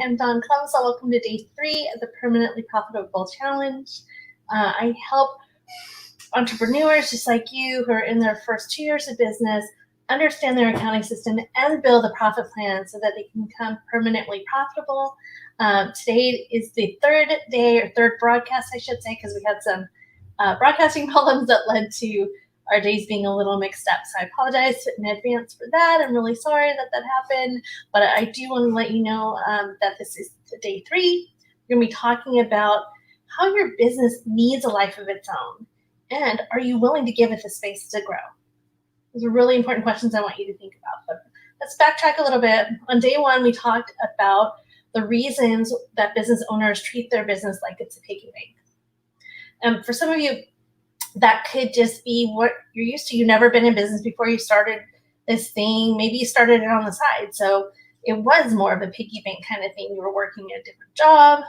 I'm Dawn Klevesahl. Welcome to day 3 of the Permanently Profitable Challenge. I help entrepreneurs just like you who are in their first 2 years of business understand their accounting system and build a profit plan so that they can become permanently profitable. Today is the third day, or third broadcast, I should say, because we had some broadcasting problems that led to our days being a little mixed up. So I apologize in advance for that. I'm really sorry that that happened, but I do want to let you know that this is day 3. We're going to be talking about how your business needs a life of its own, and are you willing to give it the space to grow? Those are really important questions I want you to think about. But let's backtrack a little bit. On day 1, we talked about the reasons that business owners treat their business like it's a piggy bank. For some of you, that could just be what you're used to. You've never been in business before you started this thing. Maybe you started it on the side. So it was more of a piggy bank kind of thing. You were working a different job.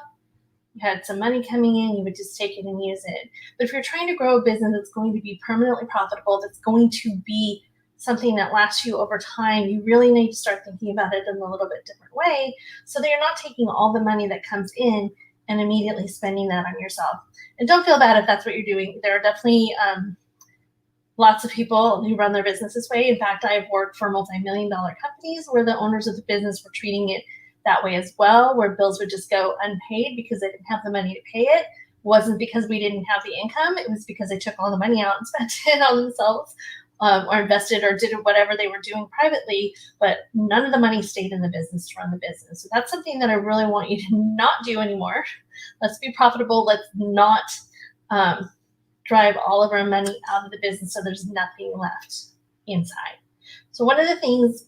You had some money coming in. You would just take it and use it. But if you're trying to grow a business that's going to be permanently profitable, that's going to be something that lasts you over time, you really need to start thinking about it in a little bit different way so that you're not taking all the money that comes in and immediately spending that on yourself. And don't feel bad if that's what you're doing. There are definitely lots of people who run their business this way. In fact, I've worked for multi-million-dollar companies where the owners of the business were treating it that way as well, where bills would just go unpaid because they didn't have the money to pay it. It wasn't because we didn't have the income. It was because they took all the money out and spent it on themselves, or invested or did whatever they were doing privately, but none of the money stayed in the business to run the business. So that's something that I really want you to not do anymore. Let's be profitable. Let's not drive all of our money out of the business so there's nothing left inside. So one of the things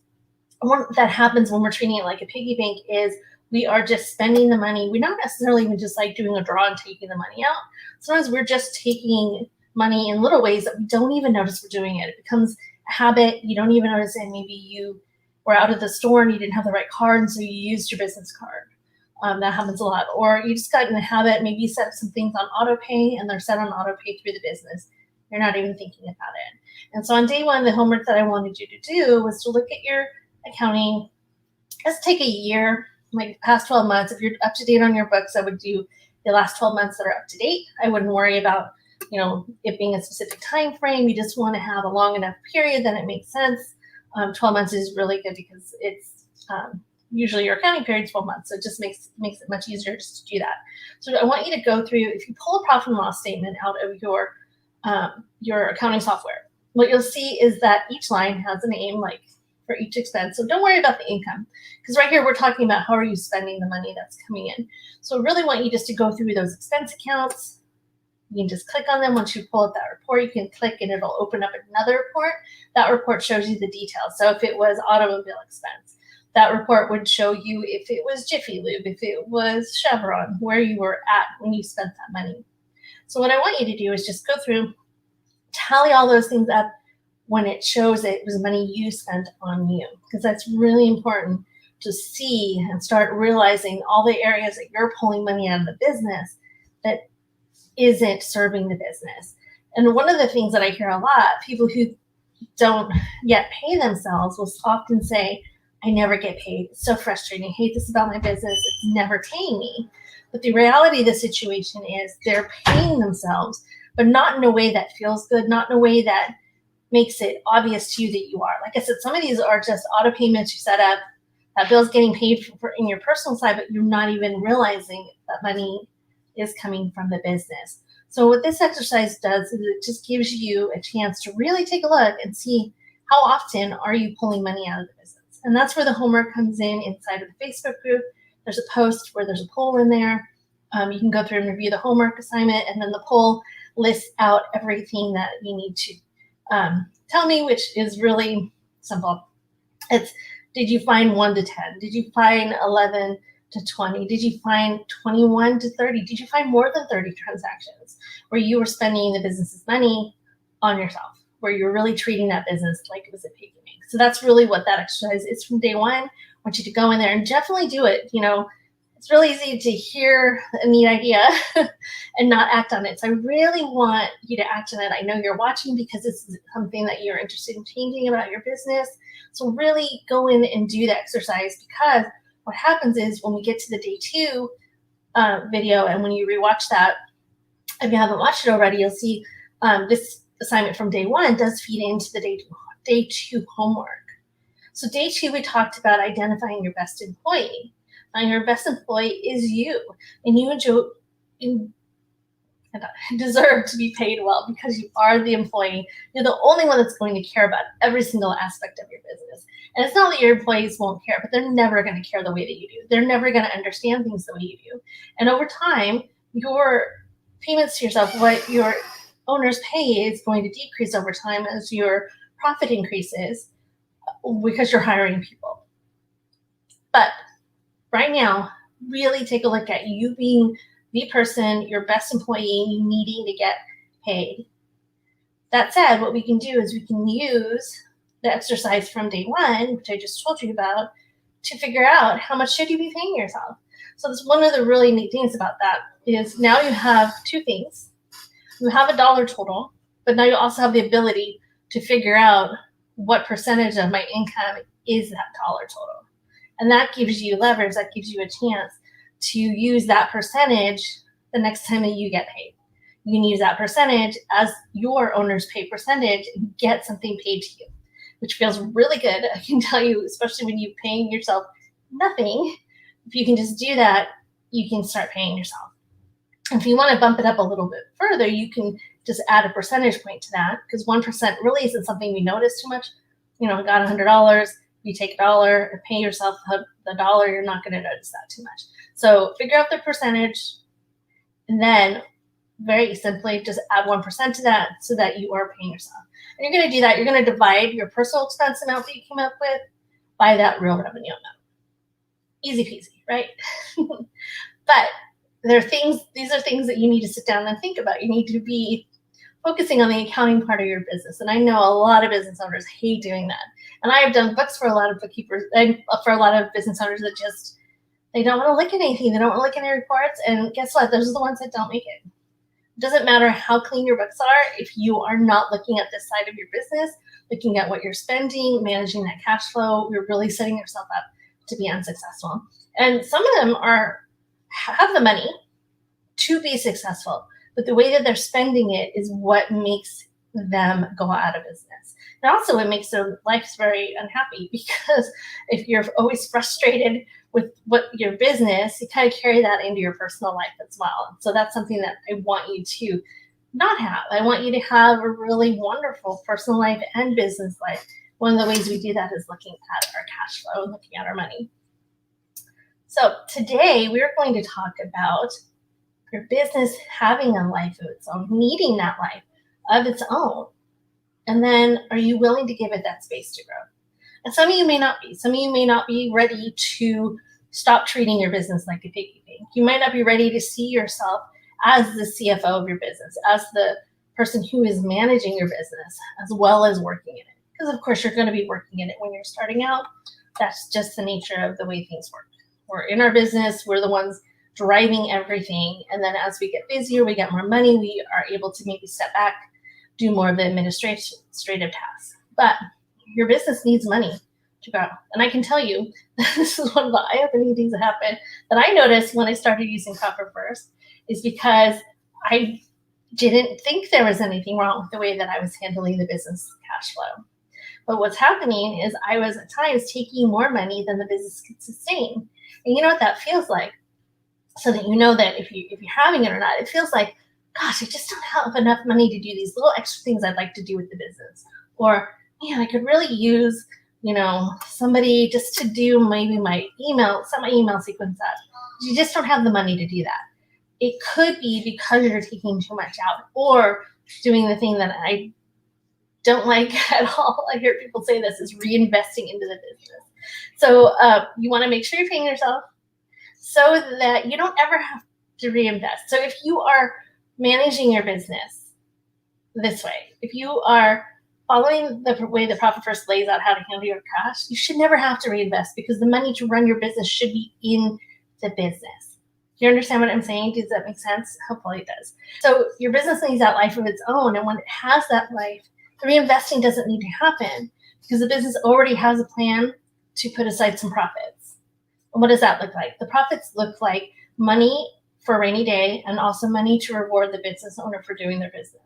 that happens when we're treating it like a piggy bank is we are just spending the money. We're not necessarily even just like doing a draw and taking the money out. Sometimes we're just taking money in little ways that we don't even notice we're doing it. It becomes a habit. You don't even notice it. Maybe you were out at the store and you didn't have the right card, and so you used your business card. That happens a lot. Or you just got in the habit, maybe you set some things on auto pay and they're set on auto pay through the business. You're not even thinking about it. And so on day 1, the homework that I wanted you to do was to look at your accounting. Let's take a year, like the past 12 months. If you're up to date on your books, I would do the last 12 months that are up to date. I wouldn't worry about it being a specific time frame. You just want to have a long enough period that it makes sense. 12 months is really good because it's usually your accounting period is 12 months, so it just makes it much easier just to do that. So I want you to go through, if you pull a profit and loss statement out of your accounting software, what you'll see is that each line has a name, like for each expense. So don't worry about the income, because right here we're talking about how are you spending the money that's coming in. So I really want you just to go through those expense accounts. You can just click on them. Once you pull up that report, you can click and it'll open up another report. That report shows you the details. So if it was automobile expense, that report would show you if it was Jiffy Lube, if it was Chevron, where you were at when you spent that money. So what I want you to do is just go through, tally all those things up when it shows it was money you spent on you, because that's really important to see and start realizing all the areas that you're pulling money out of the business that isn't serving the business. And one of the things that I hear a lot, people who don't yet pay themselves will often say, I never get paid. It's so frustrating. I hate this about my business. It's never paying me. But the reality of the situation is they're paying themselves, but not in a way that feels good, not in a way that makes it obvious to you that you are. Like I said, some of these are just auto payments you set up. That bill's getting paid for in your personal side, but you're not even realizing that money is coming from the business. So what this exercise does is it just gives you a chance to really take a look and see how often are you pulling money out of the business. And that's where the homework comes in inside of the Facebook group. There's a post where there's a poll in there. You can go through and review the homework assignment, and then the poll lists out everything that you need to tell me, which is really simple. It's, did you find 1 to 10? Did you find 11 to 20? Did you find 21 to 30? Did you find more than 30 transactions where you were spending the business's money on yourself, where you're really treating that business like it was a piggy bank? So that's really what that exercise is from day 1. I want you to go in there and definitely do it. It's really easy to hear a neat idea and not act on it. So I really want you to act on it. I know you're watching because this is something that you're interested in changing about your business. So really go in and do the exercise, because what happens is when we get to the day 2 video, and when you rewatch that, if you haven't watched it already, you'll see this assignment from day 1 does feed into the day 2 homework. So day 2, we talked about identifying your best employee. Now, your best employee is you, and you deserve to be paid well because you are the employee. You're the only one that's going to care about every single aspect of your business. And it's not that your employees won't care, but they're never going to care the way that you do. They're never going to understand things the way you do. And over time, your payments to yourself, what your owner's pay is going to decrease over time as your profit increases because you're hiring people. But right now, really take a look at you being the person, your best employee, you needing to get paid. That said, what we can do is we can use the exercise from day 1, which I just told you about, to figure out how much should you be paying yourself. So that's one of the really neat things about that is now you have 2 things. You have a dollar total, but now you also have the ability to figure out what percentage of my income is that dollar total. And that gives you leverage, that gives you a chance to use that percentage the next time that you get paid. You can use that percentage as your owner's pay percentage and get something paid to you, which feels really good. I can tell you, especially when you're paying yourself nothing, if you can just do that, you can start paying yourself. If you want to bump it up a little bit further, you can just add a percentage point to that, because 1% really isn't something we notice too much. You know, got $100, you take $1 and pay yourself the dollar, you're not going to notice that too much. So figure out the percentage, and then very simply just add 1% to that so that you are paying yourself. And you're going to do that. You're going to divide your personal expense amount that you came up with by that real revenue amount. Easy peasy, right? But these are things that you need to sit down and think about. You need to be focusing on the accounting part of your business. And I know a lot of business owners hate doing that. And I have done books for a lot of bookkeepers and for a lot of business owners that just, they don't want to look at anything. They don't want to look at any reports. And guess what? Those are the ones that don't make it. It doesn't matter how clean your books are if you are not looking at this side of your business, looking at what you're spending, managing that cash flow, you're really setting yourself up to be unsuccessful. And some of them have the money to be successful, but the way that they're spending it is what makes them go out of business. And also it makes their lives very unhappy, because if you're always frustrated with what your business, you kind of carry that into your personal life as well. So that's something that I want you to not have. I want you to have a really wonderful personal life and business life. One of the ways we do that is looking at our cash flow and looking at our money. So today we're going to talk about your business having a life of its own, needing that life of its own. And then are you willing to give it that space to grow? And some of you may not be. Some of you may not be ready to stop treating your business like a piggy bank. You might not be ready to see yourself as the CFO of your business, as the person who is managing your business, as well as working in it. Because of course you're going to be working in it when you're starting out. That's just the nature of the way things work. We're in our business, we're the ones driving everything. And then as we get busier, we get more money, we are able to maybe step back, do more of the administrative tasks. But your business needs money to grow. And I can tell you, this is one of the eye-opening things that happened that I noticed when I started using Profit First, is because I didn't think there was anything wrong with the way that I was handling the business cash flow. But what's happening is I was at times taking more money than the business could sustain. And you know what that feels like? So that you know that if you're having it or not, it feels like, gosh, I just don't have enough money to do these little extra things I'd like to do with the business. Or, man, I could really use, somebody just to do maybe my email, set my email sequence up. You just don't have the money to do that. It could be because you're taking too much out or doing the thing that I don't like at all. I hear people say this is reinvesting into the business. So you want to make sure you're paying yourself so that you don't ever have to reinvest. So if you are managing your business this way, if you are following the way the Profit First lays out how to handle your cash, you should never have to reinvest because the money to run your business should be in the business. Do you understand what I'm saying? Does that make sense? Hopefully it does. So your business needs that life of its own. And when it has that life, the reinvesting doesn't need to happen because the business already has a plan to put aside some profits. And what does that look like? The profits look like money for a rainy day and also money to reward the business owner for doing their business.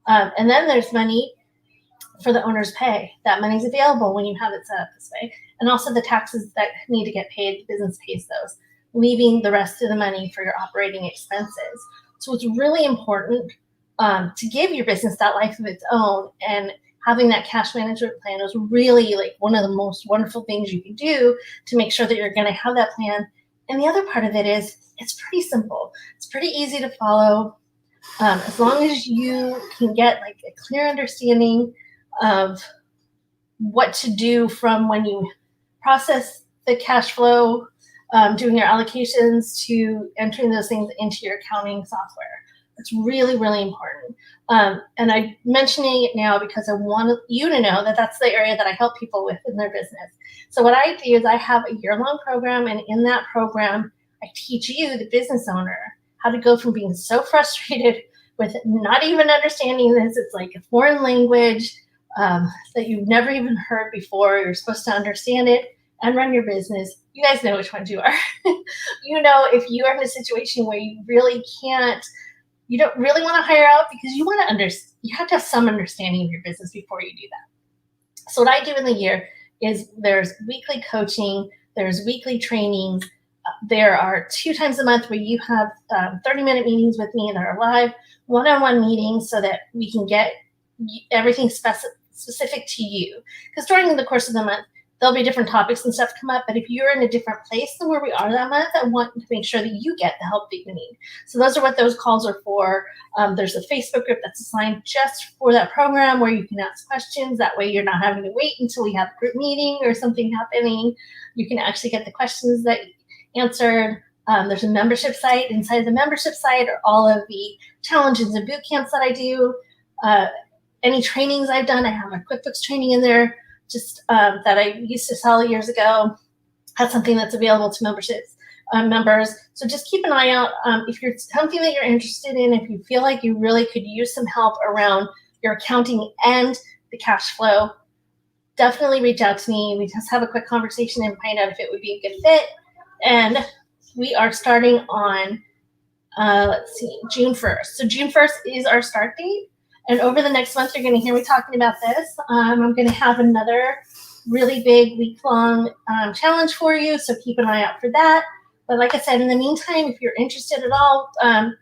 And then there's money for the owner's pay. That money's available when you have it set up this way. And also the taxes that need to get paid, the business pays those, leaving the rest of the money for your operating expenses. So it's really important to give your business that life of its own, and having that cash management plan is really like one of the most wonderful things you can do to make sure that you're going to have that plan. And the other part of it is it's pretty simple. It's pretty easy to follow. As long as you can get like a clear understanding of what to do from when you process the cash flow, doing your allocations, to entering those things into your accounting software. It's really, really important. And I'm mentioning it now because I want you to know that that's the area that I help people with in their business. So what I do is I have a year-long program, and in that program, I teach you, the business owner, how to go from being so frustrated with not even understanding this. It's like a foreign language that you've never even heard before. You're supposed to understand it and run your business. You guys know which ones you are. You know, if you are in a situation where you really can't, you don't really want to hire out because you want to you have to have some understanding of your business before you do that. So what I do in the year is there's weekly coaching, there's weekly trainings. There are 2 times a month where you have 30-minute meetings with me that are live, one-on-one meetings, so that we can get everything specific to you. Because during the course of the month, there'll be different topics and stuff come up. But if you're in a different place than where we are that month, I want to make sure that you get the help that you need. So those are what those calls are for. There's a Facebook group that's assigned just for that program where you can ask questions. That way you're not having to wait until we have a group meeting or something happening. You can actually get the questions that answered. There's a membership site. Inside the membership site are all of the challenges and boot camps that I do. Any trainings I've done, I have a QuickBooks training in there, just that I used to sell years ago. That's something that's available to members. So just keep an eye out. If you're something that you're interested in, if you feel like you really could use some help around your accounting and the cash flow, definitely reach out to me. We just have a quick conversation and find out if it would be a good fit. And we are starting on, June 1st. So June 1st is our start date. And over the next month, you're going to hear me talking about this. I'm going to have another really big week-long challenge for you, so keep an eye out for that. But like I said, in the meantime, if you're interested at all,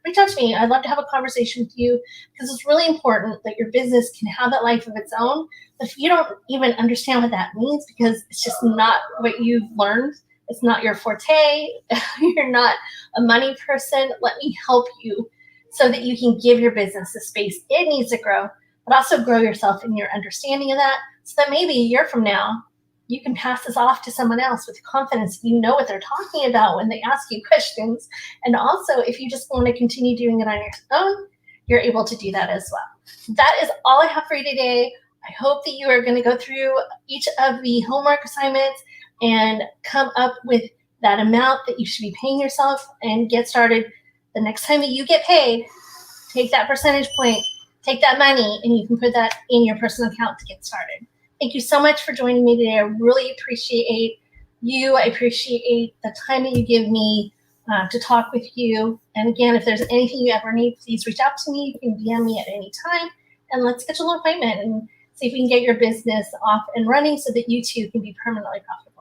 reach out to me. I'd love to have a conversation with you, because it's really important that your business can have that life of its own. But if you don't even understand what that means, because it's just not what you've learned, it's not your forte, you're not a money person, let me help you so that you can give your business the space it needs to grow, but also grow yourself in your understanding of that, so that maybe a year from now, you can pass this off to someone else with confidence. You know what they're talking about when they ask you questions. And also, if you just want to continue doing it on your own, you're able to do that as well. That is all I have for you today. I hope that you are going to go through each of the homework assignments and come up with that amount that you should be paying yourself and get started. The next time that you get paid, take that percentage point, take that money, and you can put that in your personal account to get started. Thank you so much for joining me today. I really appreciate you. I appreciate the time that you give me to talk with you. And again, if there's anything you ever need, please reach out to me. You can DM me at any time, and let's schedule an appointment and see if we can get your business off and running so that you too can be permanently profitable.